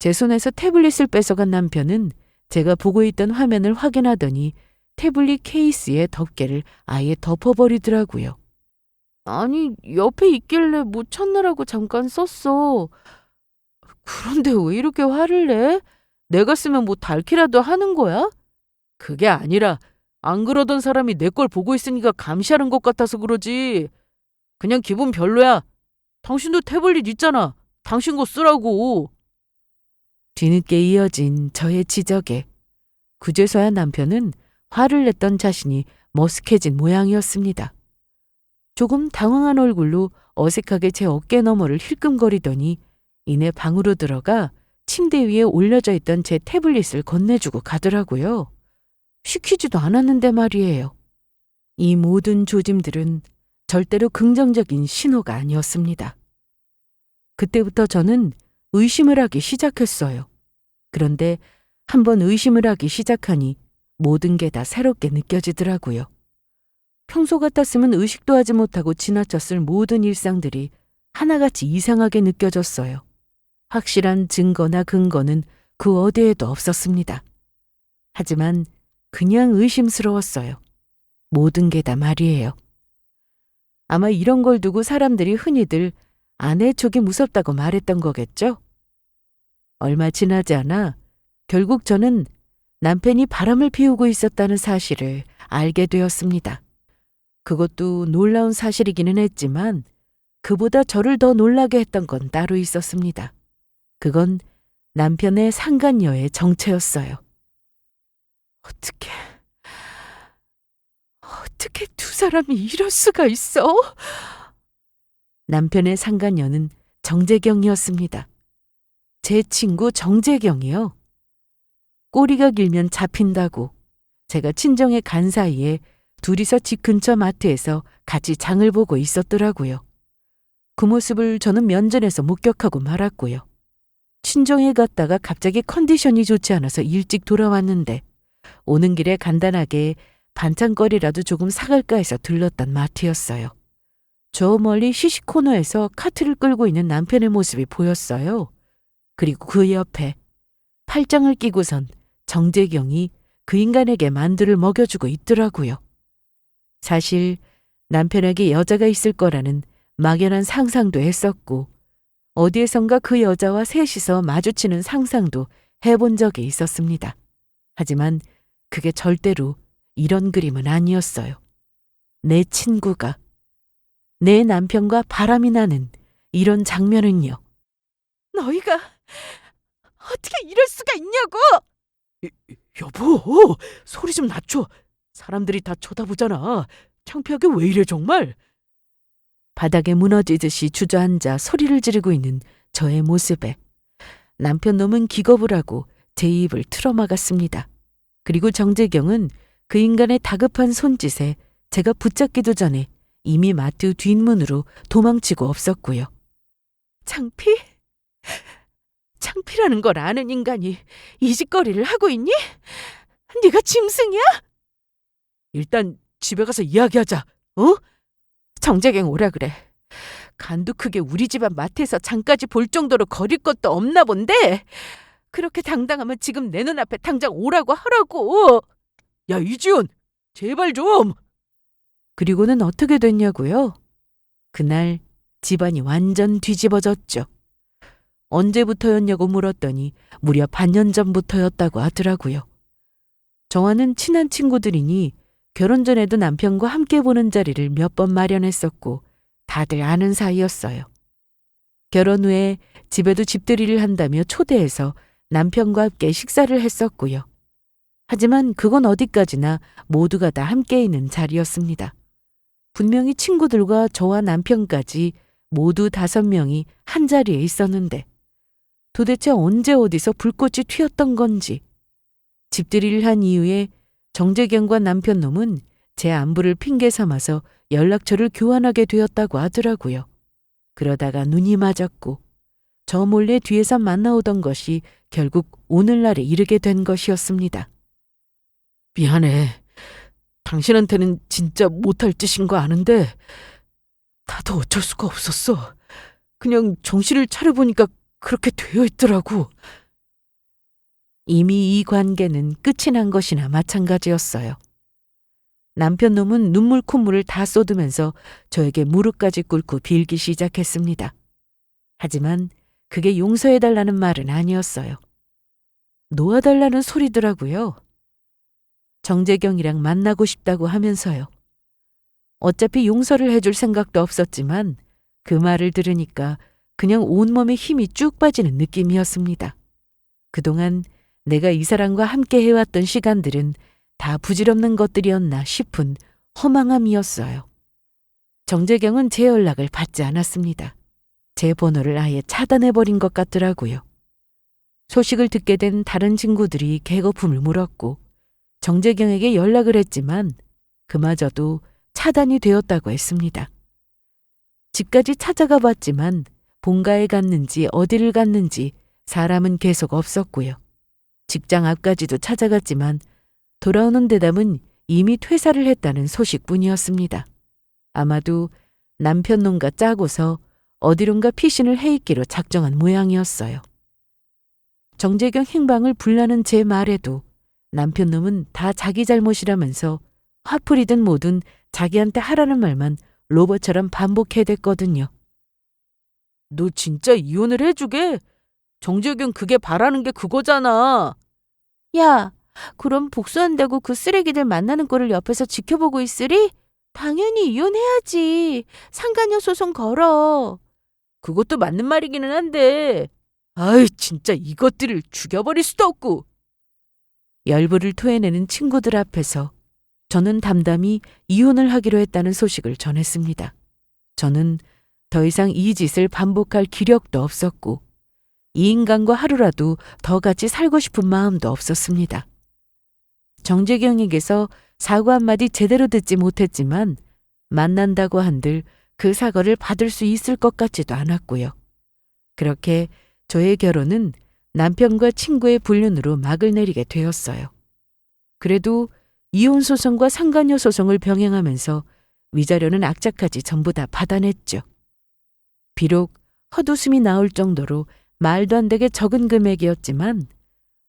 제 손에서 태블릿을 뺏어간 남편은 제가 보고 있던 화면을 확인하더니 태블릿 케이스의 덮개를 아예 덮어버리더라고요. 아니, 옆에 있길래 못 찾느라고 잠깐 썼어. 그런데 왜 이렇게 화를 내? 내가 쓰면 뭐 닳기라도 하는 거야? 그게 아니라 안 그러던 사람이 내 걸 보고 있으니까 감시하는 것 같아서 그러지. 그냥 기분 별로야. 당신도 태블릿 있잖아. 당신 거 쓰라고. 뒤늦게 이어진 저의 지적에 그제서야 남편은 화를 냈던 자신이 머쓱해진 모양이었습니다. 조금 당황한 얼굴로 어색하게 제 어깨 너머를 힐끔거리더니 이내 방으로 들어가 침대 위에 올려져 있던 제 태블릿을 건네주고 가더라고요. 시키지도 않았는데 말이에요. 이 모든 조짐들은 절대로 긍정적인 신호가 아니었습니다. 그때부터 저는 의심을 하기 시작했어요. 그런데 한번 의심을 하기 시작하니 모든 게 다 새롭게 느껴지더라고요. 평소 같았으면 의식도 하지 못하고 지나쳤을 모든 일상들이 하나같이 이상하게 느껴졌어요. 확실한 증거나 근거는 그 어디에도 없었습니다. 하지만 그냥 의심스러웠어요. 모든 게 다 말이에요. 아마 이런 걸 두고 사람들이 흔히들 아내 쪽이 무섭다고 말했던 거겠죠? 얼마 지나지 않아 결국 저는 남편이 바람을 피우고 있었다는 사실을 알게 되었습니다. 그것도 놀라운 사실이기는 했지만 그보다 저를 더 놀라게 했던 건 따로 있었습니다. 그건 남편의 상간녀의 정체였어요. 어떻게 두 사람이 이럴 수가 있어? 남편의 상간녀는 정재경이었습니다. 제 친구 정재경이요. 꼬리가 길면 잡힌다고 제가 친정에 간 사이에 둘이서 집 근처 마트에서 같이 장을 보고 있었더라고요. 그 모습을 저는 면전에서 목격하고 말았고요. 친정에 갔다가 갑자기 컨디션이 좋지 않아서 일찍 돌아왔는데 오는 길에 간단하게 반찬거리라도 조금 사갈까 해서 들렀던 마트였어요. 저 멀리 시시코너에서 카트를 끌고 있는 남편의 모습이 보였어요. 그리고 그 옆에 팔짱을 끼고선 정재경이 그 인간에게 만두를 먹여주고 있더라고요. 사실 남편에게 여자가 있을 거라는 막연한 상상도 했었고 어디에선가 그 여자와 셋이서 마주치는 상상도 해본 적이 있었습니다. 하지만 그게 절대로 이런 그림은 아니었어요. 내 친구가 내 남편과 바람이 나는 이런 장면은요. 너희가 어떻게 이럴 수가 있냐고! 여보, 소리 좀 낮춰. 사람들이 다 쳐다보잖아. 창피하게 왜 이래 정말? 바닥에 무너지듯이 주저앉아 소리를 지르고 있는 저의 모습에 남편 놈은 기겁을 하고 제 입을 틀어막았습니다. 그리고 정재경은 그 인간의 다급한 손짓에 제가 붙잡기도 전에 이미 마트 뒷문으로 도망치고 없었고요. 창피? 창피라는 걸 아는 인간이 이 짓거리를 하고 있니? 네가 짐승이야? 일단 집에 가서 이야기하자. 어? 정재경 오라 그래. 간도 크게 우리 집안 마트에서 장까지 볼 정도로 거릴 것도 없나 본데 그렇게 당당하면 지금 내 눈앞에 당장 오라고 하라고. 야, 이지훈, 제발 좀. 그리고는 어떻게 됐냐고요? 그날 집안이 완전 뒤집어졌죠. 언제부터였냐고 물었더니 무려 반년 전부터였다고 하더라고요. 저와는 친한 친구들이니 결혼 전에도 남편과 함께 보는 자리를 몇 번 마련했었고 다들 아는 사이였어요. 결혼 후에 집에도 집들이를 한다며 초대해서 남편과 함께 식사를 했었고요. 하지만 그건 어디까지나 모두가 다 함께 있는 자리였습니다. 분명히 친구들과 저와 남편까지 모두 5명이 한 자리에 있었는데 도대체 언제 어디서 불꽃이 튀었던 건지. 집들이를 한 이후에 정재경과 남편 놈은 제 안부를 핑계 삼아서 연락처를 교환하게 되었다고 하더라고요. 그러다가 눈이 맞았고 저 몰래 뒤에서 만나오던 것이 결국 오늘날에 이르게 된 것이었습니다. 미안해. 당신한테는 진짜 못할 짓인 거 아는데 나도 어쩔 수가 없었어. 그냥 정신을 차려보니까 그렇게 되어 있더라고. 이미 이 관계는 끝이 난 것이나 마찬가지였어요. 남편 놈은 눈물 콧물을 다 쏟으면서 저에게 무릎까지 꿇고 빌기 시작했습니다. 하지만 그게 용서해달라는 말은 아니었어요. 놓아달라는 소리더라고요. 정재경이랑 만나고 싶다고 하면서요. 어차피 용서를 해줄 생각도 없었지만 그 말을 들으니까 그냥 온몸에 힘이 쭉 빠지는 느낌이었습니다. 그동안 내가 이 사람과 함께 해왔던 시간들은 다 부질없는 것들이었나 싶은 허망함이었어요. 정재경은 제 연락을 받지 않았습니다. 제 번호를 아예 차단해버린 것 같더라고요. 소식을 듣게 된 다른 친구들이 개거품을 물었고 정재경에게 연락을 했지만 그마저도 차단이 되었다고 했습니다. 집까지 찾아가 봤지만 본가에 갔는지 어디를 갔는지 사람은 계속 없었고요. 직장 앞까지도 찾아갔지만 돌아오는 대답은 이미 퇴사를 했다는 소식뿐이었습니다. 아마도 남편 놈과 짜고서 어디론가 피신을 해 있기로 작정한 모양이었어요. 정재경 행방을 불나는 제 말에도 남편 놈은 다 자기 잘못이라면서 화풀이든 뭐든 자기한테 하라는 말만 로봇처럼 반복해댔거든요. 너 진짜 이혼을 해주게? 정재경 그게 바라는 게 그거잖아. 야, 그럼 복수한다고 그 쓰레기들 만나는 꼴을 옆에서 지켜보고 있으리? 당연히 이혼해야지. 상간녀 소송 걸어. 그것도 맞는 말이기는 한데. 아이, 진짜 이것들을 죽여버릴 수도 없고. 열불을 토해내는 친구들 앞에서 저는 담담히 이혼을 하기로 했다는 소식을 전했습니다. 저는 더 이상 이 짓을 반복할 기력도 없었고 이 인간과 하루라도 더 같이 살고 싶은 마음도 없었습니다. 정재경에게서 사과 한마디 제대로 듣지 못했지만 만난다고 한들 그 사과를 받을 수 있을 것 같지도 않았고요. 그렇게 저의 결혼은 남편과 친구의 불륜으로 막을 내리게 되었어요. 그래도 이혼 소송과 상간녀 소송을 병행하면서 위자료는 악착같이 전부 다 받아냈죠. 비록 헛웃음이 나올 정도로 말도 안 되게 적은 금액이었지만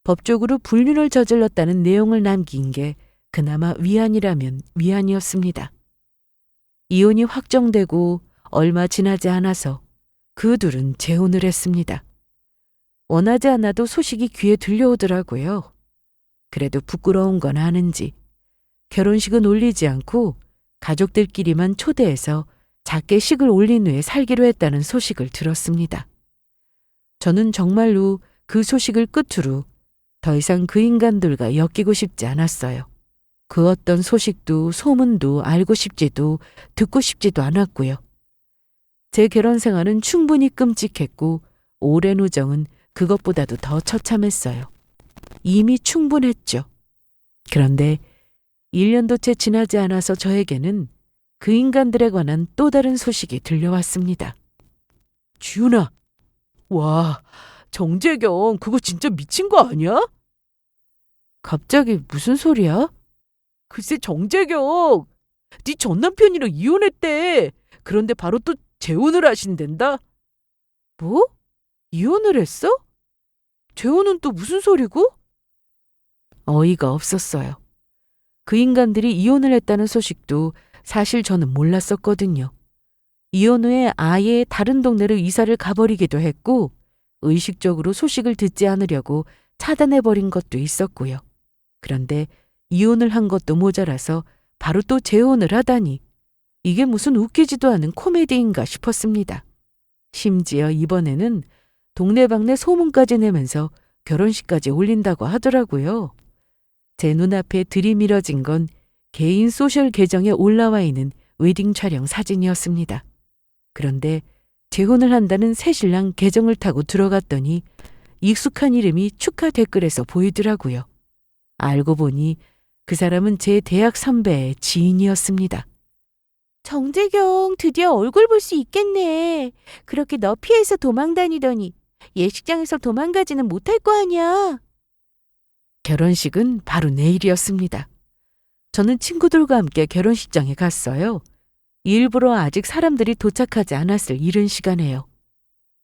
법적으로 불륜을 저질렀다는 내용을 남긴 게 그나마 위안이라면 위안이었습니다. 이혼이 확정되고 얼마 지나지 않아서 그 둘은 재혼을 했습니다. 원하지 않아도 소식이 귀에 들려오더라고요. 그래도 부끄러운 건 아는지 결혼식은 올리지 않고 가족들끼리만 초대해서 작게 식을 올린 후에 살기로 했다는 소식을 들었습니다. 저는 정말로 그 소식을 끝으로 더 이상 그 인간들과 엮이고 싶지 않았어요. 그 어떤 소식도 소문도 알고 싶지도 듣고 싶지도 않았고요. 제 결혼 생활은 충분히 끔찍했고 오랜 우정은 그것보다도 더 처참했어요. 이미 충분했죠. 그런데 1년도 채 지나지 않아서 저에게는 그 인간들에 관한 또 다른 소식이 들려왔습니다. 지훈아, 와, 정재경 그거 진짜 미친 거 아니야? 갑자기 무슨 소리야? 글쎄 정재경, 네 전 남편이랑 이혼했대. 그런데 바로 또 재혼을 하신댄다. 뭐? 이혼을 했어? 재혼은 또 무슨 소리고? 어이가 없었어요. 그 인간들이 이혼을 했다는 소식도 사실 저는 몰랐었거든요. 이혼 후에 아예 다른 동네로 이사를 가버리기도 했고 의식적으로 소식을 듣지 않으려고 차단해버린 것도 있었고요. 그런데 이혼을 한 것도 모자라서 바로 또 재혼을 하다니 이게 무슨 웃기지도 않은 코미디인가 싶었습니다. 심지어 이번에는 동네방네 소문까지 내면서 결혼식까지 올린다고 하더라고요. 제 눈앞에 들이밀어진 건 개인 소셜 계정에 올라와 있는 웨딩 촬영 사진이었습니다. 그런데 재혼을 한다는 새신랑 계정을 타고 들어갔더니 익숙한 이름이 축하 댓글에서 보이더라고요. 알고 보니 그 사람은 제 대학 선배의 지인이었습니다. 정재경, 드디어 얼굴 볼 수 있겠네. 그렇게 너 피해서 도망다니더니 예식장에서 도망가지는 못할 거 아니야. 결혼식은 바로 내일이었습니다. 저는 친구들과 함께 결혼식장에 갔어요. 일부러 아직 사람들이 도착하지 않았을 이른 시간에요.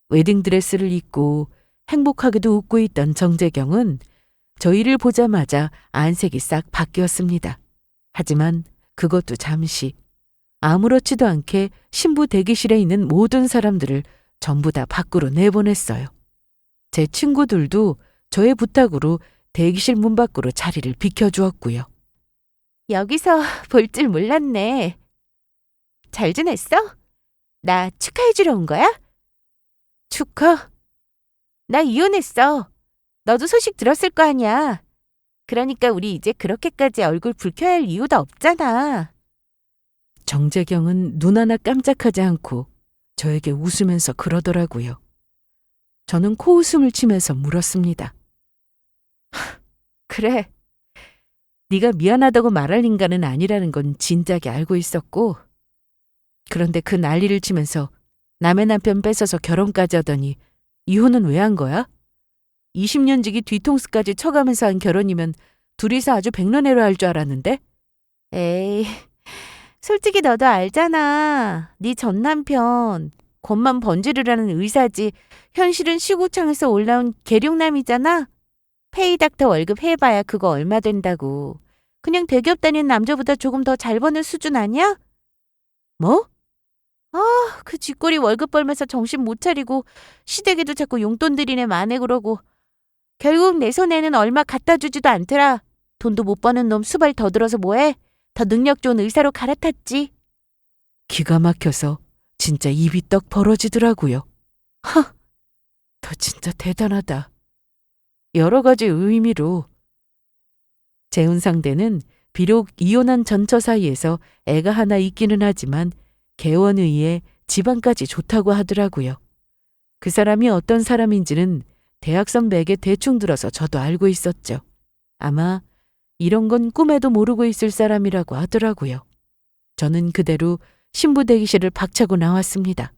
웨딩드레스를 입고 행복하게도 웃고 있던 정재경은 저희를 보자마자 안색이 싹 바뀌었습니다. 하지만 그것도 잠시 아무렇지도 않게 신부 대기실에 있는 모든 사람들을 전부 다 밖으로 내보냈어요. 제 친구들도 저의 부탁으로 대기실 문 밖으로 자리를 비켜주었고요. 여기서 볼 줄 몰랐네. 잘 지냈어? 나 축하해주러 온 거야? 축하? 나 이혼했어. 너도 소식 들었을 거 아니야. 그러니까 우리 이제 그렇게까지 얼굴 붉혀야 할 이유도 없잖아. 정재경은 눈 하나 깜짝하지 않고 저에게 웃으면서 그러더라고요. 저는 코웃음을 치면서 물었습니다. 그래. 네가 미안하다고 말할 인간은 아니라는 건 진작에 알고 있었고 그런데 그 난리를 치면서 남의 남편 뺏어서 결혼까지 하더니 이혼은 왜 한 거야? 20년 지기 뒤통수까지 쳐가면서 한 결혼이면 둘이서 아주 백년해로 할 줄 알았는데? 에이, 솔직히 너도 알잖아. 네 전 남편 겉만 번지르라는 의사지 현실은 시구청에서 올라온 계룡남이잖아. 페이닥터 월급 해봐야 그거 얼마 된다고. 그냥 대기업 다니는 남자보다 조금 더 잘 버는 수준 아니야? 뭐? 그 쥐꼬리 월급 벌면서 정신 못 차리고 시댁에도 자꾸 용돈 들이네 마네 그러고 결국 내 손에는 얼마 갖다 주지도 않더라. 돈도 못 버는 놈 수발 더 들어서 뭐해? 더 능력 좋은 의사로 갈아탔지. 기가 막혀서 진짜 입이 떡 벌어지더라고요. 너 진짜 대단하다. 여러 가지 의미로. 재혼 상대는 비록 이혼한 전처 사이에서 애가 하나 있기는 하지만 개원의에 집안까지 좋다고 하더라고요. 그 사람이 어떤 사람인지는 대학 선배에게 대충 들어서 저도 알고 있었죠. 아마 이런 건 꿈에도 모르고 있을 사람이라고 하더라고요. 저는 그대로 신부 대기실을 박차고 나왔습니다.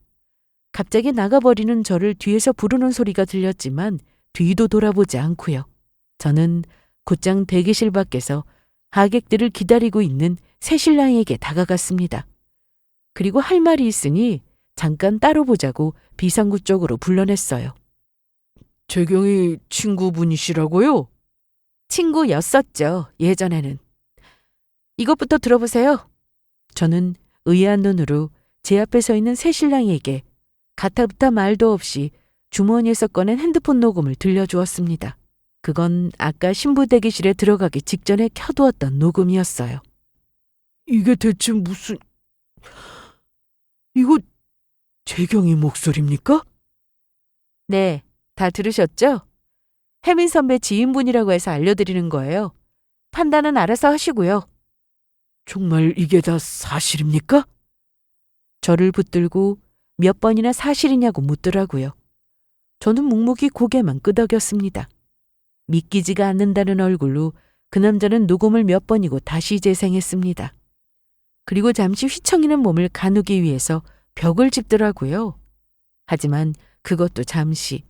갑자기 나가버리는 저를 뒤에서 부르는 소리가 들렸지만 뒤도 돌아보지 않고요. 저는 곧장 대기실 밖에서 하객들을 기다리고 있는 새신랑에게 다가갔습니다. 그리고 할 말이 있으니 잠깐 따로 보자고 비상구 쪽으로 불러냈어요. 재경이 친구분이시라고요? 친구였었죠, 예전에는. 이것부터 들어보세요. 저는 의아한 눈으로 제 앞에 서 있는 새신랑에게 가타부타 말도 없이 주머니에서 꺼낸 핸드폰 녹음을 들려주었습니다. 그건 아까 신부 대기실에 들어가기 직전에 켜두었던 녹음이었어요. 이게 대체 무슨... 이거 재경이 목소리입니까? 네, 다 들으셨죠? 혜민 선배 지인분이라고 해서 알려드리는 거예요. 판단은 알아서 하시고요. 정말 이게 다 사실입니까? 저를 붙들고 몇 번이나 사실이냐고 묻더라고요. 저는 묵묵히 고개만 끄덕였습니다. 믿기지가 않는다는 얼굴로 그 남자는 녹음을 몇 번이고 다시 재생했습니다. 그리고 잠시 휘청이는 몸을 가누기 위해서 벽을 짚더라고요. 하지만 그것도 잠시.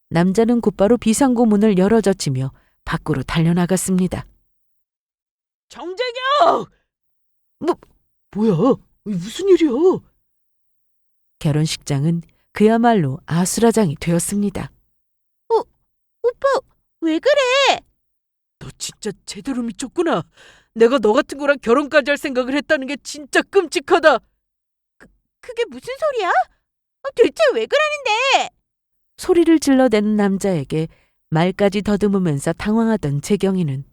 남자는 곧바로 비상구 문을 열어젖히며 밖으로 달려나갔습니다. 정재경! 뭐야? 무슨 일이야? 결혼식장은 그야말로 아수라장이 되었습니다. 오빠, 왜 그래? 너 진짜 제대로 미쳤구나. 내가 너 같은 거랑 결혼까지 할 생각을 했다는 게 진짜 끔찍하다. 그게 무슨 소리야? 대체 왜 그러는데? 소리를 질러대는 남자에게 말까지 더듬으면서 당황하던 재경이는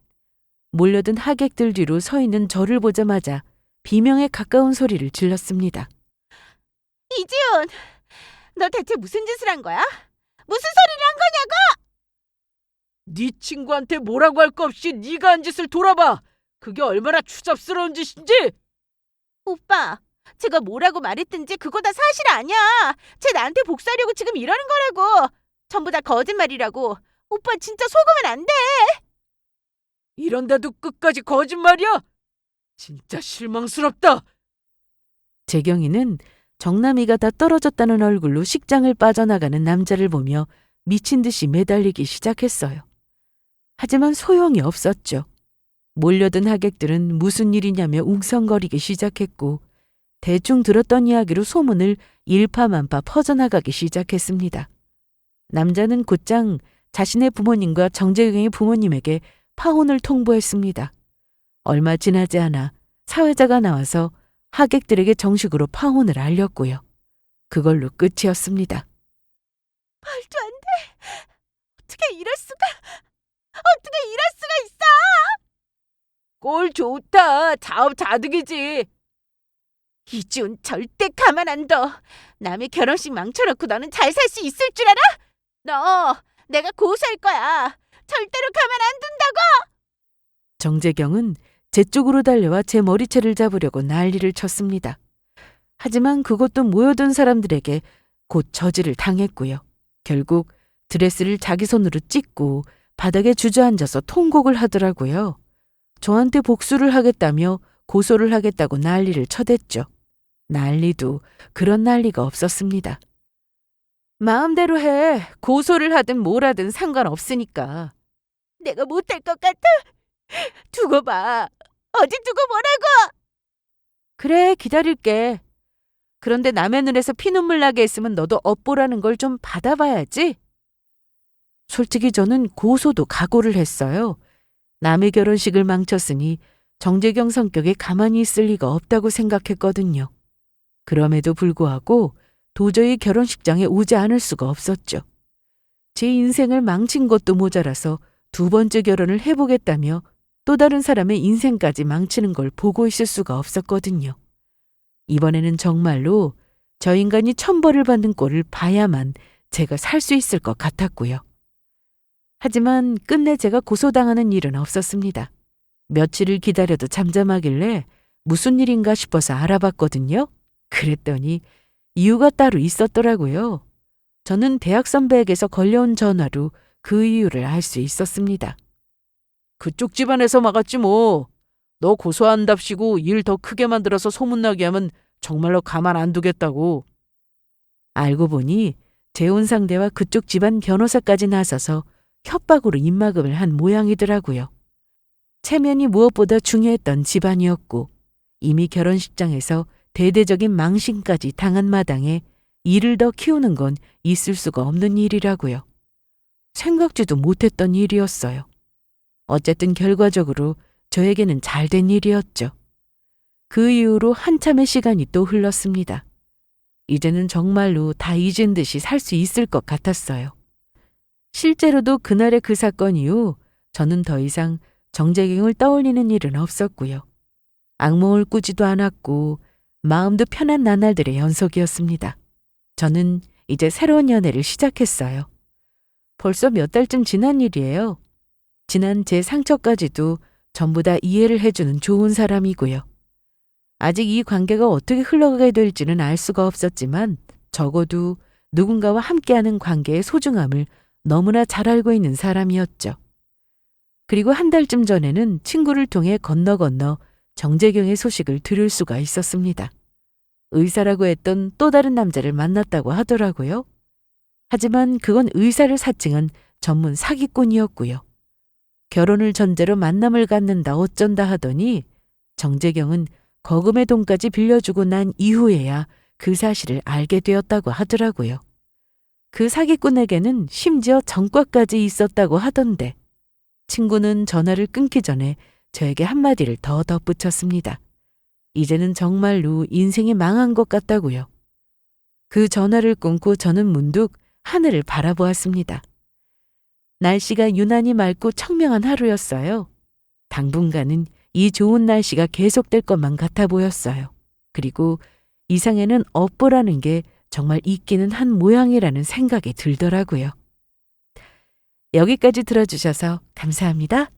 몰려든 하객들 뒤로 서 있는 저를 보자마자 비명에 가까운 소리를 질렀습니다. 이지훈, 너 대체 무슨 짓을 한 거야? 무슨 소리를 한 거냐고? 네 친구한테 뭐라고 할 거 없이 네가 한 짓을 돌아봐. 그게 얼마나 추잡스러운 짓인지. 오빠, 제가 뭐라고 말했든지 그거 다 사실 아니야. 쟤 나한테 복수하려고 지금 이러는 거라고. 전부 다 거짓말이라고. 오빠 진짜 속으면 안 돼. 이런데도 끝까지 거짓말이야? 진짜 실망스럽다. 재경이는 정남이가 다 떨어졌다는 얼굴로 식장을 빠져나가는 남자를 보며 미친 듯이 매달리기 시작했어요. 하지만 소용이 없었죠. 몰려든 하객들은 무슨 일이냐며 웅성거리기 시작했고 대충 들었던 이야기로 소문을 일파만파 퍼져나가기 시작했습니다. 남자는 곧장 자신의 부모님과 정재경의 부모님에게 파혼을 통보했습니다. 얼마 지나지 않아 사회자가 나와서 하객들에게 정식으로 파혼을 알렸고요. 그걸로 끝이었습니다. 말도 안 돼. 어떻게 이럴 수가? 어떻게 이럴 수가 있어? 꼴 좋다. 자업자득이지. 이지훈 절대 가만 안 둬. 남의 결혼식 망쳐놓고 너는 잘 살 수 있을 줄 알아? 너 내가 고소할 거야. 절대로 가만 안 둔다고. 정재경은 제 쪽으로 달려와 제 머리채를 잡으려고 난리를 쳤습니다. 하지만 그것도 모여든 사람들에게 곧 저지를 당했고요. 결국 드레스를 자기 손으로 찢고 바닥에 주저앉아서 통곡을 하더라고요. 저한테 복수를 하겠다며 고소를 하겠다고 난리를 쳐댔죠. 난리도 그런 난리가 없었습니다. 마음대로 해. 고소를 하든 뭘 하든 상관없으니까. 내가 못할 것 같아? 두고 봐. 어디 두고 보라고. 그래, 기다릴게. 그런데 남의 눈에서 피눈물 나게 했으면 너도 업보라는 걸 좀 받아봐야지. 솔직히 저는 고소도 각오를 했어요. 남의 결혼식을 망쳤으니 정재경 성격에 가만히 있을 리가 없다고 생각했거든요. 그럼에도 불구하고 도저히 결혼식장에 오지 않을 수가 없었죠. 제 인생을 망친 것도 모자라서 두 번째 결혼을 해보겠다며 또 다른 사람의 인생까지 망치는 걸 보고 있을 수가 없었거든요. 이번에는 정말로 저 인간이 천벌을 받는 꼴을 봐야만 제가 살 수 있을 것 같았고요. 하지만 끝내 제가 고소당하는 일은 없었습니다. 며칠을 기다려도 잠잠하길래 무슨 일인가 싶어서 알아봤거든요. 그랬더니 이유가 따로 있었더라고요. 저는 대학 선배에게서 걸려온 전화로 그 이유를 알 수 있었습니다. 그쪽 집안에서 막았지 뭐. 너 고소한답시고 일 더 크게 만들어서 소문나게 하면 정말로 가만 안 두겠다고. 알고 보니 재혼 상대와 그쪽 집안 변호사까지 나서서 협박으로 입막음을 한 모양이더라고요. 체면이 무엇보다 중요했던 집안이었고 이미 결혼식장에서 대대적인 망신까지 당한 마당에 이를 더 키우는 건 있을 수가 없는 일이라고요. 생각지도 못했던 일이었어요. 어쨌든 결과적으로 저에게는 잘된 일이었죠. 그 이후로 한참의 시간이 또 흘렀습니다. 이제는 정말로 다 잊은 듯이 살 수 있을 것 같았어요. 실제로도 그날의 그 사건 이후 저는 더 이상 정재경을 떠올리는 일은 없었고요. 악몽을 꾸지도 않았고 마음도 편한 나날들의 연속이었습니다. 저는 이제 새로운 연애를 시작했어요. 벌써 몇 달쯤 지난 일이에요. 지난 제 상처까지도 전부 다 이해를 해주는 좋은 사람이고요. 아직 이 관계가 어떻게 흘러가게 될지는 알 수가 없었지만 적어도 누군가와 함께하는 관계의 소중함을 너무나 잘 알고 있는 사람이었죠. 그리고 한 달쯤 전에는 친구를 통해 건너 정재경의 소식을 들을 수가 있었습니다. 의사라고 했던 또 다른 남자를 만났다고 하더라고요. 하지만 그건 의사를 사칭한 전문 사기꾼이었고요. 결혼을 전제로 만남을 갖는다 어쩐다 하더니 정재경은 거금의 돈까지 빌려주고 난 이후에야 그 사실을 알게 되었다고 하더라고요. 그 사기꾼에게는 심지어 전과까지 있었다고 하던데 친구는 전화를 끊기 전에 저에게 한마디를 더 덧붙였습니다. 이제는 정말로 인생이 망한 것 같다고요. 그 전화를 끊고 저는 문득 하늘을 바라보았습니다. 날씨가 유난히 맑고 청명한 하루였어요. 당분간은 이 좋은 날씨가 계속될 것만 같아 보였어요. 그리고 이상에는 업보라는 게 정말 있기는 한 모양이라는 생각이 들더라고요. 여기까지 들어주셔서 감사합니다.